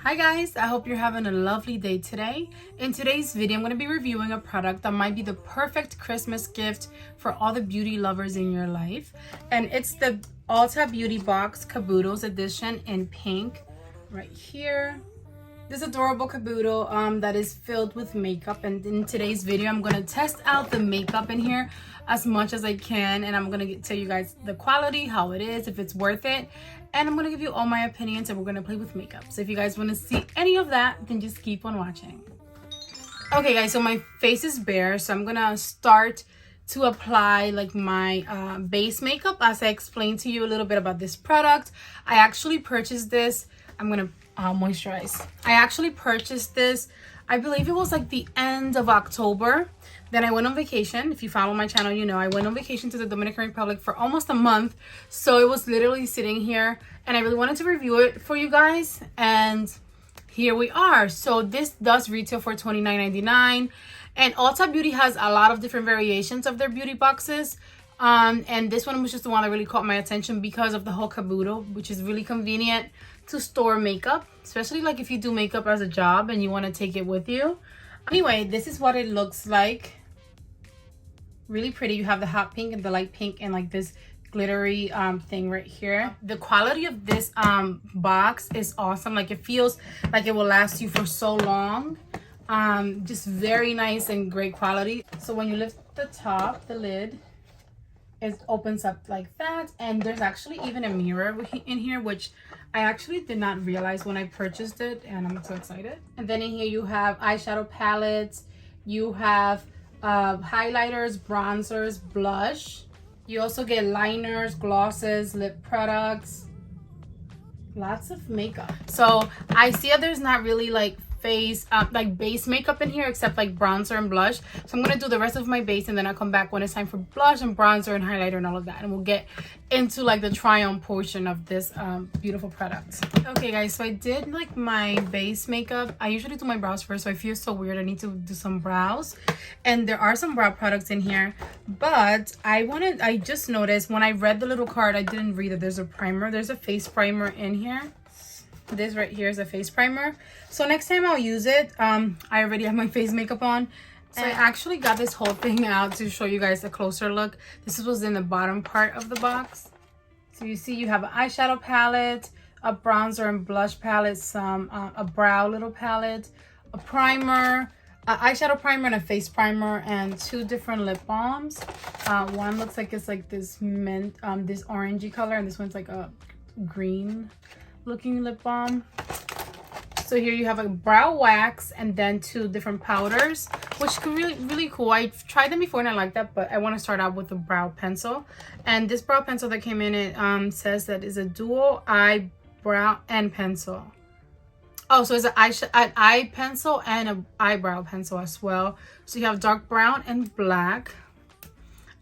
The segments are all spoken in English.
Hi guys, I hope you're having a lovely day today. In today's video, I'm going to be reviewing a product that might be the perfect Christmas gift for all the beauty lovers in your life. And it's the Ulta Beauty Box Caboodles edition in pink right here. This adorable caboodle that is filled with makeup, and in today's video I'm going to test out the makeup in here as much as I can, and I'm going to tell you guys the quality, how it is, if it's worth it, and I'm going to give you all my opinions, and we're going to play with makeup. So if you guys want to see any of that, then just keep on watching. Okay guys, so my face is bare, so I'm going to start to apply like my base makeup as I explained to you a little bit about this product. I actually purchased this. I'm going to moisturize. I actually purchased this, I believe it was like the end of October. Then I went on vacation. If you follow my channel, you know I went on vacation to the Dominican Republic for almost a month. So it was literally sitting here and I really wanted to review it for you guys. And here we are. So this does retail for $29.99. And Ulta Beauty has a lot of different variations of their beauty boxes. And this one was just the one that really caught my attention because of the whole caboodle, which is really convenient to store makeup, especially like if you do makeup as a job and you want to take it with you. Anyway, this is what it looks like. Really pretty. You have the hot pink and the light pink and like this glittery thing right here. The quality of this box is awesome. Like it feels like it will last you for so long. Just very nice and great quality. So when you lift the top, the lid, it opens up like that, and there's actually even a mirror in here, which I actually did not realize when I purchased it, and I'm so excited. And then in here you have eyeshadow palettes, you have highlighters, bronzers, blush. You also get liners, glosses, lip products, lots of makeup. So I see that there's not really like face like base makeup in here except like bronzer and blush, so I'm gonna do the rest of my base and then I'll come back when it's time for blush and bronzer and highlighter and all of that, and we'll get into like the try on portion of this beautiful product. Okay guys, so I did like my base makeup. I usually do my brows first, so I feel so weird. I need to do some brows, and there are some brow products in here, but I just noticed when I read the little card, I didn't read that there's a primer. There's a face primer in here. This right here is a face primer, so next time I'll use it. I already have my face makeup on, so I actually got this whole thing out to show you guys a closer look. This was in the bottom part of the box. So you see you have an eyeshadow palette, a bronzer and blush palette, some a brow little palette, a primer, an eyeshadow primer and a face primer, and two different lip balms. One looks like it's like this mint this orangey color, and this one's like a green looking lip balm. So here you have a brow wax and then two different powders, which could really cool. I've tried them before and I like that, but I want to start out with a brow pencil. And this brow pencil that came in, it says that is a dual eyebrow and pencil. Oh, so it's an eye pencil and an eyebrow pencil as well. So you have dark brown and black.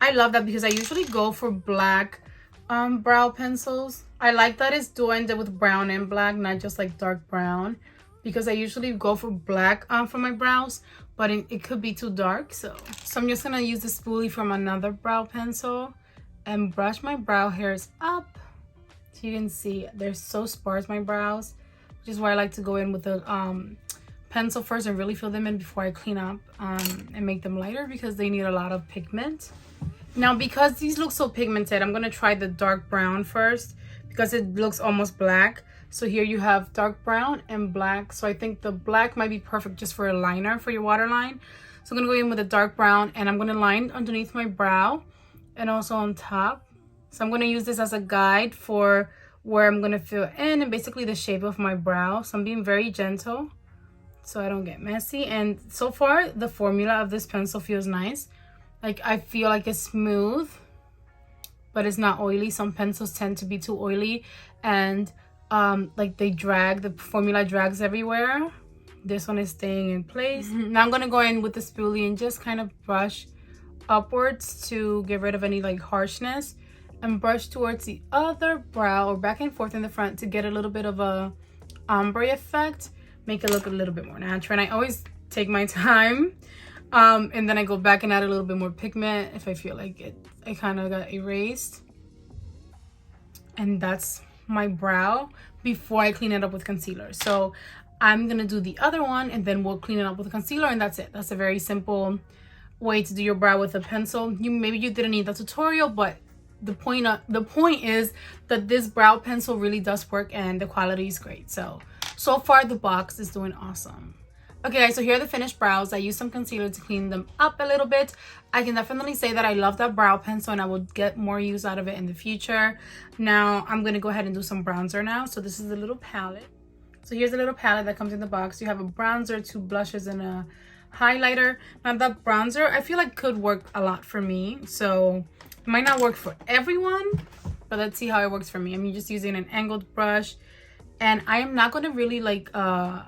I love that because I usually go for black brow pencils. I like that it's doing it with brown and black, not just like dark brown, because I usually go for black for my brows, but it could be too dark. So I'm just gonna use the spoolie from another brow pencil and brush my brow hairs up. So you can see they're so sparse, my brows, which is why I like to go in with the pencil first and really fill them in before I clean up and make them lighter, because they need a lot of pigment. Now, because these look so pigmented, I'm gonna try the dark brown first because it looks almost black. So here you have dark brown and black. So I think the black might be perfect just for a liner, for your waterline. So I'm gonna go in with a dark brown and I'm gonna line underneath my brow and also on top. So I'm gonna use this as a guide for where I'm gonna fill in and basically the shape of my brow. So I'm being very gentle so I don't get messy. And so far, the formula of this pencil feels nice. Like I feel like it's smooth, but it's not oily. Some pencils tend to be too oily and like they drag, the formula drags everywhere. This one is staying in place. Now I'm gonna go in with the spoolie and just kind of brush upwards to get rid of any like harshness, and brush towards the other brow or back and forth in the front to get a little bit of a ombre effect, make it look a little bit more natural. And I always take my time. And then I go back and add a little bit more pigment if I feel like it kind of got erased. And that's my brow before I clean it up with concealer. So I'm gonna do the other one, and then we'll clean it up with a concealer, and that's it. That's a very simple way to do your brow with a pencil. Maybe you didn't need the tutorial, but the point is that this brow pencil really does work, and the quality is great. So far the box is doing awesome. Okay guys, so here are the finished brows. I used some concealer to clean them up a little bit. I can definitely say that I love that brow pencil, and I will get more use out of it in the future. Now I'm gonna go ahead and do some bronzer now. So this is a little palette. So here's a little palette that comes in the box. You have a bronzer, 2 blushes, and a highlighter. Now that bronzer, I feel like could work a lot for me. So it might not work for everyone, but let's see how it works for me. I'm just using an angled brush, and I am not gonna really like, I'm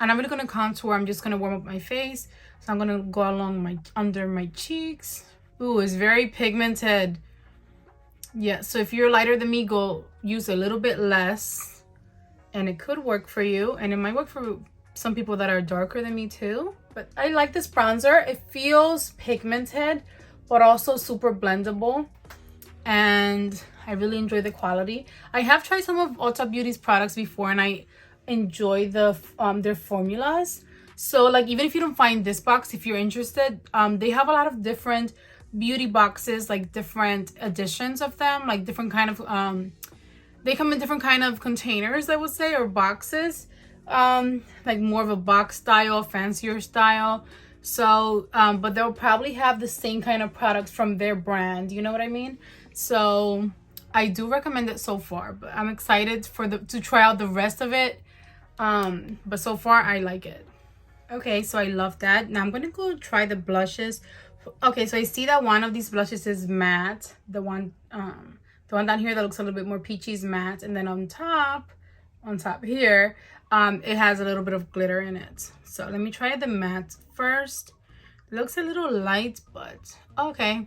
not really gonna contour. I'm just gonna warm up my face. So I'm gonna go along under my cheeks. Ooh, it's very pigmented. Yeah, so if you're lighter than me, go use a little bit less. And it could work for you, and it might work for some people that are darker than me too. But I like this bronzer. It feels pigmented, but also super blendable, and I really enjoy the quality. I have tried some of Ulta Beauty's products before, and I enjoy their formulas. So like, even if you don't find this box, if you're interested, they have a lot of different beauty boxes, like different editions of them, like different kind of they come in different kind of containers, I would say, or boxes, like more of a box style, fancier style. So but they'll probably have the same kind of products from their brand, you know what I mean? So I do recommend it so far, but I'm excited to try out the rest of it. But so far I like it. Okay, so I love that. Now I'm gonna go try the blushes. Okay, so I see that one of these blushes is matte. The one down here that looks a little bit more peachy is matte, and then on top here, it has a little bit of glitter in it. So let me try the matte first. It looks a little light, but okay.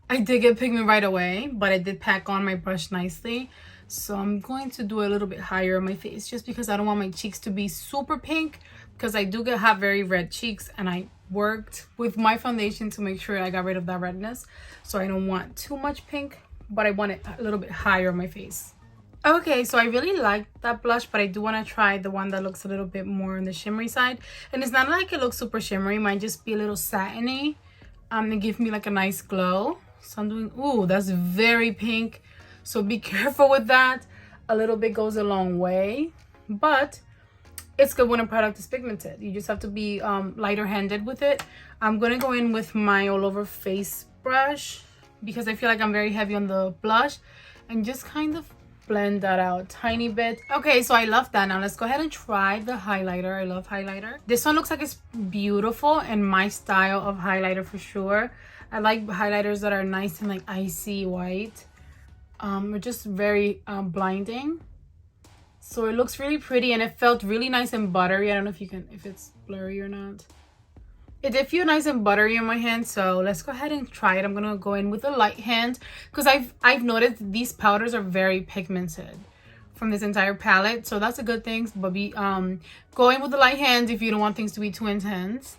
I did get pigment right away, but I did pack on my brush nicely. So I'm going to do a little bit higher on my face, just because I don't want my cheeks to be super pink, because I do have very red cheeks, and I worked with my foundation to make sure I got rid of that redness. So I don't want too much pink, but I want it a little bit higher on my face. Okay, so I really like that blush, but I do want to try the one that looks a little bit more on the shimmery side. And it's not like it looks super shimmery, it might just be a little satiny to give me like a nice glow. So I'm doing, ooh, that's very pink, so be careful with that. A little bit goes a long way, but it's good when a product is pigmented. You just have to be lighter handed with it. I'm gonna go in with my all over face brush, because I feel like I'm very heavy on the blush, and just kind of blend that out a tiny bit. Okay, so I love that. Now let's go ahead and try the highlighter. I love highlighter. This one looks like it's beautiful and my style of highlighter for sure. I like highlighters that are nice and like icy white, or just very blinding. So it looks really pretty, and it felt really nice and buttery. I don't know if it's blurry or not. It did feel nice and buttery in my hand, so let's go ahead and try it. I'm gonna go in with a light hand, because I've noticed these powders are very pigmented from this entire palette, so that's a good thing. But go in with the light hand if you don't want things to be too intense.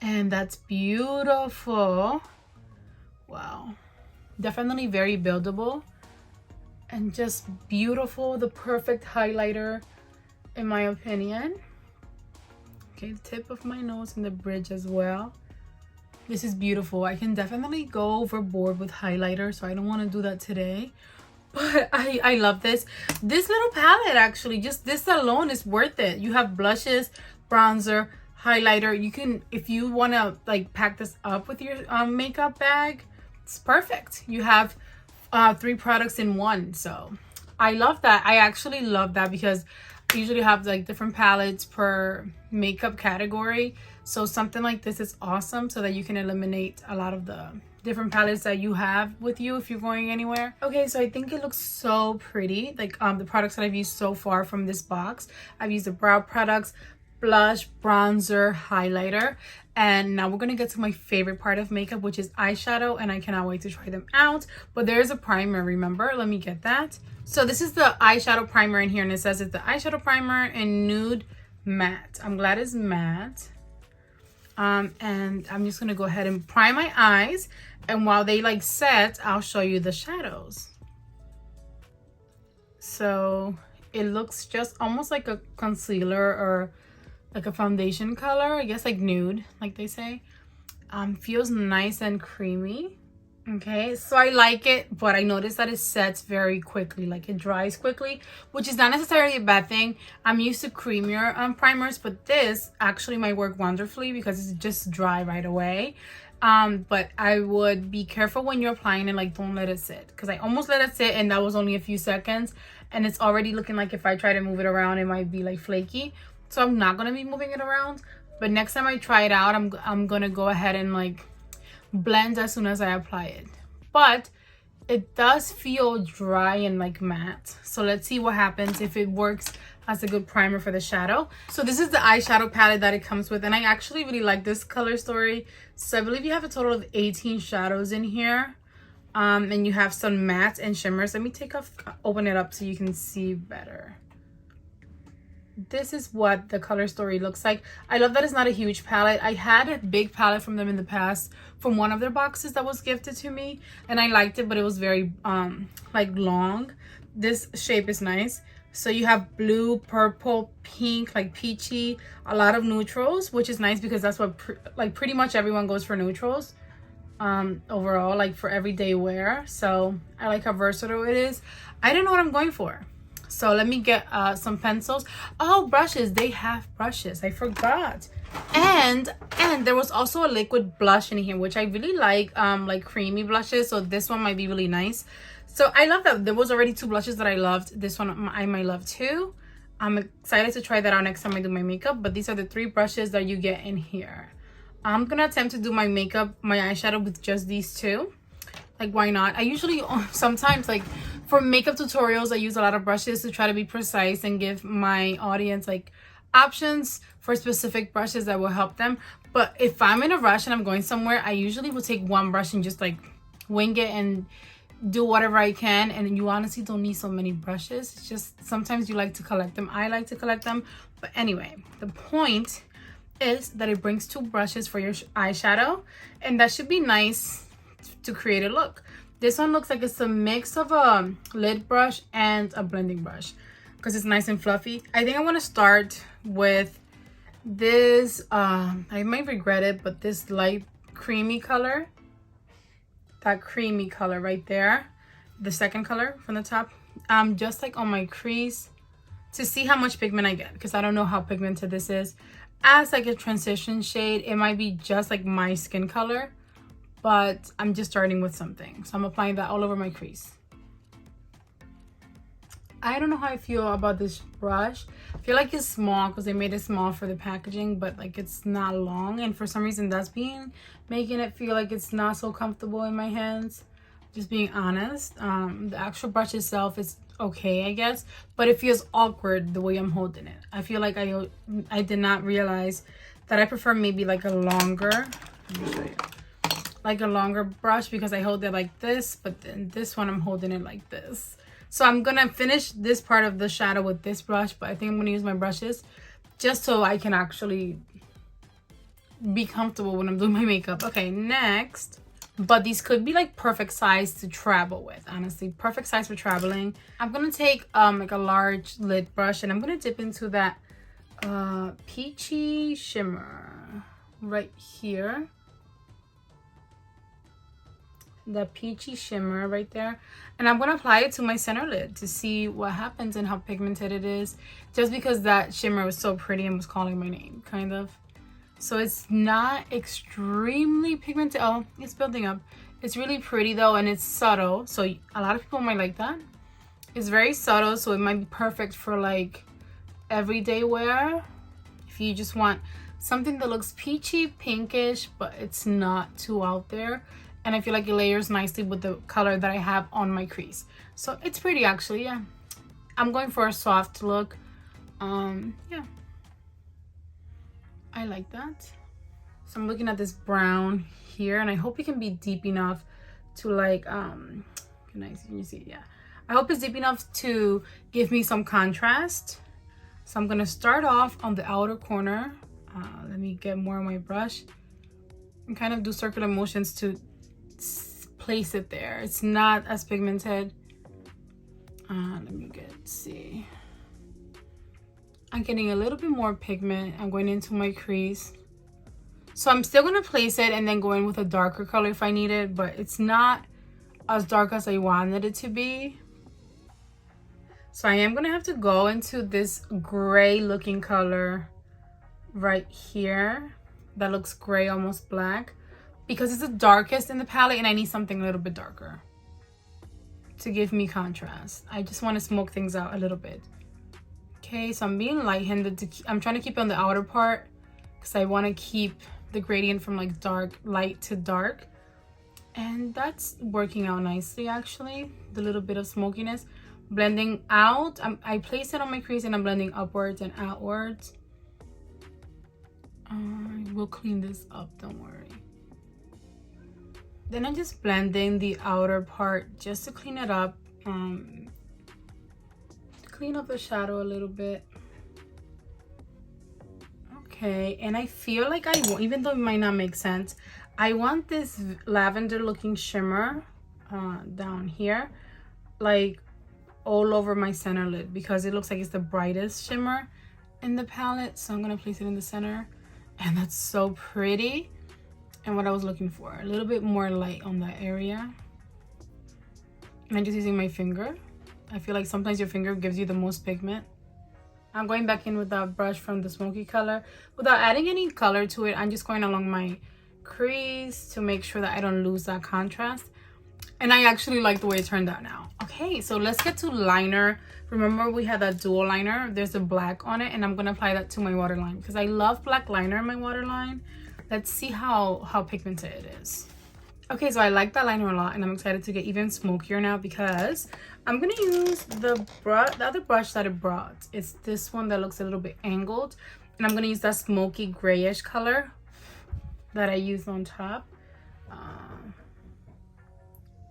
And that's beautiful. Wow, definitely very buildable and just beautiful. The perfect highlighter in my opinion. Okay, the tip of my nose and the bridge as well. This is beautiful. I can definitely go overboard with highlighter, so I don't want to do that today. But I love this. This little palette, actually, just this alone is worth it. You have blushes, bronzer, highlighter. You can, if you want to like pack this up with your makeup bag, it's perfect. You have 3 products in one. So I love that. I actually love that, because I usually have like different palettes per makeup category. So something like this is awesome, so that you can eliminate a lot of the different palettes that you have with you if you're going anywhere. Okay, so I think it looks so pretty. Like the products that I've used so far from this box, I've used the brow products, blush, bronzer, highlighter, and now we're gonna get to my favorite part of makeup, which is eyeshadow, and I cannot wait to try them out. But there is a primer, remember? Let me get that. So this is the eyeshadow primer in here, and it says it's the eyeshadow primer in nude matte. I'm glad it's matte. And I'm just gonna go ahead and prime my eyes, and while they like set, I'll show you the shadows. So it looks just almost like a concealer or like a foundation color, I guess, like nude, like they say. Feels nice and creamy. Okay, so I like it, but I noticed that it sets very quickly, like it dries quickly, which is not necessarily a bad thing. I'm used to creamier primers, but this actually might work wonderfully because it's just dry right away. But I would be careful when you're applying it, like don't let it sit, because I almost let it sit and that was only a few seconds, and it's already looking like if I try to move it around it might be like flaky. So I'm not gonna be moving it around, but next time I try it out, I'm gonna go ahead and like blend as soon as I apply it. But it does feel dry and like matte, so let's see what happens if it works as a good primer for the shadow. So this is the eyeshadow palette that it comes with, and I actually really like this color story. So I believe you have a total of 18 shadows in here, and you have some mattes and shimmers. Let me open it up so you can see better. This is what the color story looks like. I love that it's not a huge palette. I had a big palette from them in the past from one of their boxes that was gifted to me, and I liked it, but it was very like long. This shape is nice. So you have blue, purple, pink, like peachy, a lot of neutrals, which is nice because that's what like pretty much everyone goes for neutrals overall, like for everyday wear. So I like how versatile it is. I don't know what I'm going for. So let me get some pencils. Oh, brushes. They have brushes. I forgot. And there was also a liquid blush in here, which I really like creamy blushes. So this one might be really nice. So I love that there was already 2 blushes that I loved. This one I might love too. I'm excited to try that out next time I do my makeup. But these are the 3 brushes that you get in here. I'm gonna attempt to do my makeup, my eyeshadow with just these 2. Like, why not? I usually sometimes, like for makeup tutorials, I use a lot of brushes to try to be precise and give my audience like options for specific brushes that will help them. But if I'm in a rush and I'm going somewhere, I usually will take one brush and just like wing it and do whatever I can. And you honestly don't need so many brushes. It's just sometimes you like to collect them. I like to collect them. But anyway, the point is that it brings 2 brushes for your eyeshadow, and that should be nice to create a look. This one looks like it's a mix of a lid brush and a blending brush because it's nice and fluffy. I think I want to start with this I might regret it, but this light creamy color, that creamy color right there, the second color from the top, just like on my crease to see how much pigment I get, because I don't know how pigmented this is. As like a transition shade, it might be just like my skin color, but I'm just starting with something. So I'm applying that all over my crease. I don't know how I feel about this brush. I feel like it's small because they made it small for the packaging, but like it's not long. And for some reason that's making it feel like it's not so comfortable in my hands. Just being honest. The actual brush itself is okay, I guess, but it feels awkward the way I'm holding it. I feel like I did not realize that I prefer maybe like a longer, let me show you, like a longer brush, because I hold it like this, but then this one I'm holding it like this. So I'm gonna finish this part of the shadow with this brush, but I think I'm gonna use my brushes just so I can actually be comfortable when I'm doing my makeup. Okay, next, but these could be like perfect size to travel with, honestly, perfect size for traveling. I'm gonna take like a large lid brush, and I'm gonna dip into that peachy shimmer right here. The peachy shimmer right there, and I'm gonna apply it to my center lid to see what happens and how pigmented it is, just because that shimmer was so pretty and was calling my name, kind of. So it's not extremely pigmented. Oh, it's building up. It's really pretty though, and it's subtle, so a lot of people might like that. It's very subtle, so it might be perfect for like everyday wear if you just want something that looks peachy pinkish but it's not too out there. And I feel like it layers nicely with the color that I have on my crease. So it's pretty actually, yeah. I'm going for a soft look. Yeah. I like that. So I'm looking at this brown here, and I hope it can be deep enough to like, can you see? Yeah. I hope it's deep enough to give me some contrast. So I'm gonna start off on the outer corner. Let me get more on my brush and kind of do circular motions to place it there. It's not as pigmented. Let me see. I'm getting a little bit more pigment. I'm going into my crease. So I'm still going to place it and then go in with a darker color if I need it, but it's not as dark as I wanted it to be. So I am going to have to go into this gray looking color right here. That looks gray, almost black, because it's the darkest in the palette and I need something a little bit darker to give me contrast. I just want to smoke things out a little bit. Okay, so I'm being light-handed. I'm trying to keep it on the outer part because I want to keep the gradient from like light to dark. And that's working out nicely, actually. The little bit of smokiness. Blending out. I place it on my crease and I'm blending upwards and outwards. We'll clean this up, don't worry. Then I'm just blending the outer part just to clean it up. Clean up the shadow a little bit. Okay, and I feel like even though it might not make sense, I want this lavender looking shimmer down here, like all over my center lid, because it looks like it's the brightest shimmer in the palette. So I'm gonna place it in the center, and that's so pretty. And what I was looking for, a little bit more light on that area. And I'm just using my finger. I feel like sometimes your finger gives you the most pigment. I'm going back in with that brush from the smoky color. Without adding any color to it, I'm just going along my crease to make sure that I don't lose that contrast. And I actually like the way it turned out now. Okay, so let's get to liner. Remember we had that dual liner. There's a black on it, and I'm going to apply that to my waterline because I love black liner in my waterline. Let's see how pigmented it is. Okay, so I like that liner a lot, and I'm excited to get even smokier now because I'm gonna use the other brush that it brought. It's this one that looks a little bit angled, and I'm gonna use that smoky grayish color that I used on top.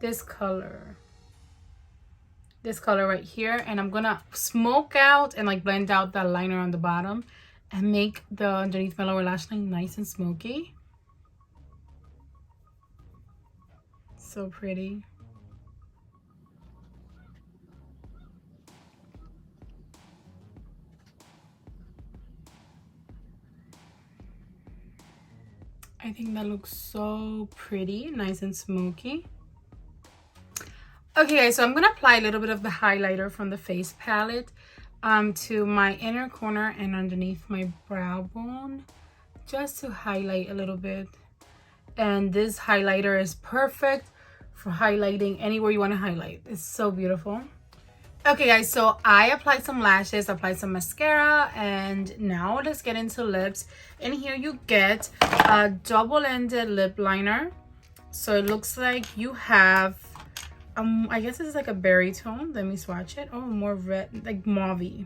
This color right here, and I'm gonna smoke out and like blend out that liner on the bottom and make the underneath my lower lash line nice and smoky. So pretty. I think that looks so pretty, nice and smoky. Okay guys, so I'm gonna apply a little bit of the highlighter from the face palette to my inner corner and underneath my brow bone, just to highlight a little bit. And this highlighter is perfect for highlighting anywhere you want to highlight. It's so beautiful. Okay guys, so I applied some lashes, applied some mascara, and now let's get into lips. And here you get a double-ended lip liner. So it looks like you have I guess this is like a berry tone. Let me swatch it. Oh, more red, like mauve-y,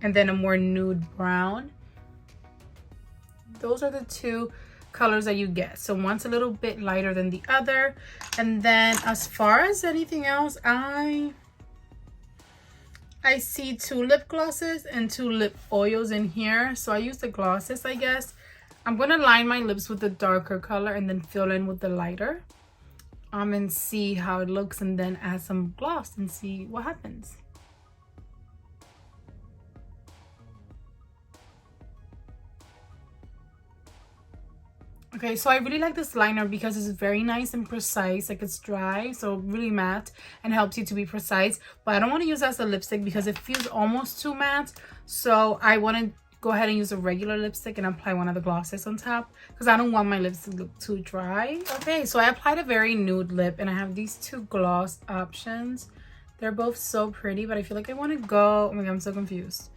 and then a more nude brown. Those are the two colors that you get. So one's a little bit lighter than the other. And then as far as anything else, I see 2 lip glosses and 2 lip oils in here. So I use the glosses, I guess. I'm gonna line my lips with the darker color and then fill in with the lighter and see how it looks, and then add some gloss and see what happens. Okay, so I really like this liner because it's very nice and precise. Like, it's dry, so really matte, and helps you to be precise. But I don't want to use it as a lipstick because it feels almost too matte. So I want to go ahead and use a regular lipstick and apply one of the glosses on top because I don't want my lips to look too dry. Okay, so I applied a very nude lip, and I have these 2 gloss options. They're both so pretty, but I feel like I want to go... Oh my god, I'm so confused.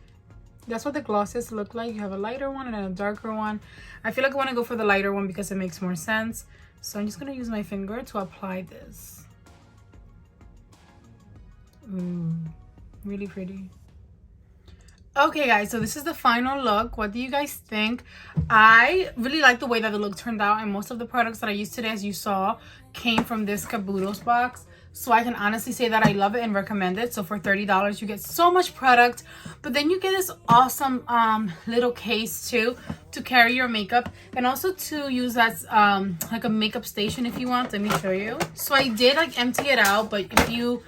That's what the glosses look like. You have a lighter one and a darker one. I feel like I want to go for the lighter one because it makes more sense. So I'm just going to use my finger to apply this. Ooh, really pretty. Okay guys, so this is the final look. What do you guys think? I really like the way that the look turned out, and most of the products that I used today, as you saw, came from this Caboodles box. So I can honestly say that I love it and recommend it. So for $30 you get so much product, but then you get this awesome little case too to carry your makeup, and also to use as like a makeup station if you want. Let me show you. So I did like empty it out, but if you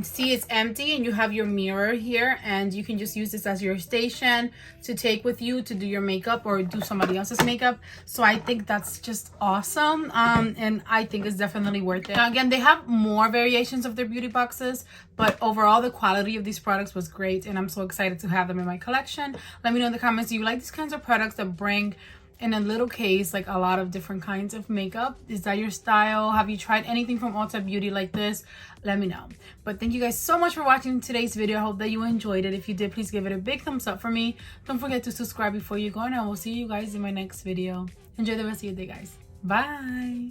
see it's empty, and you have your mirror here, and you can just use this as your station to take with you to do your makeup or do somebody else's makeup. So I think that's just awesome, and I think it's definitely worth it. Now again, they have more variations of their beauty boxes, but overall the quality of these products was great, and I'm so excited to have them in my collection. Let me know in the comments, do you like these kinds of products that bring in a little case like a lot of different kinds of makeup? Is that your style? Have you tried anything from Ulta Beauty like this? Let me know. But thank you guys so much for watching today's video. I hope that you enjoyed it. If you did, please give it a big thumbs up for me. Don't forget to subscribe before you go, and I will see you guys in my next video. Enjoy the rest of your day, guys. Bye.